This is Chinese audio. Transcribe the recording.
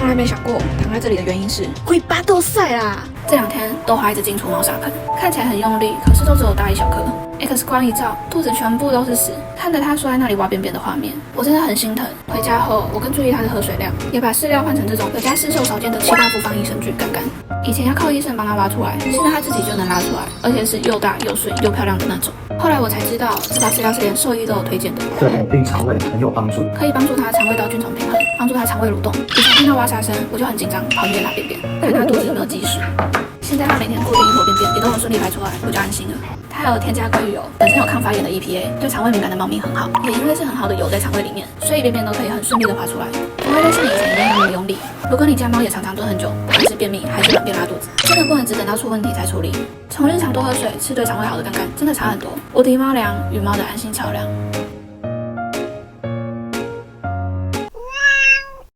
从来没想过躺在这里的原因是会巴豆塞啦。这2天都花一直进出猫砂盆，看起来很用力，可是都只有大一小颗。X 光一照，肚子全部都是屎。看着他缩在那里挖便便的画面，我真的很心疼。回家后，我更注意他的喝水量，也把饲料换成这种有加市售少见的7大复方益生菌干干。以前要靠医生帮他挖出来，现在他自己就能拉出来，而且是又大又顺又漂亮的那种。后来我才知道，这包饲料是连兽医都有推荐的，对稳定肠胃很有帮助，可以帮助他肠胃道菌丛平衡，帮助他肠胃蠕动。以前听到挖沙声，我就很紧张，跑医院拿便便，看他肚子有没有积水。现在他每天固定1坨便便，也都能顺利排出来，我就安心了。它还有添加鲑鱼油，本身有抗发炎的 EPA， 对肠胃敏感的猫咪很好。也因为是很好的油在肠胃里面，所以便便都可以很顺利的排出来，不会再像以前一样那么用力。如果你家猫也常常蹲很久，不管是便秘还是软便拉肚子，真的不能只等到出问题才处理。从日常多喝水，吃对肠胃好的干干，真的差很多。无敌猫粮，与猫的安心桥梁。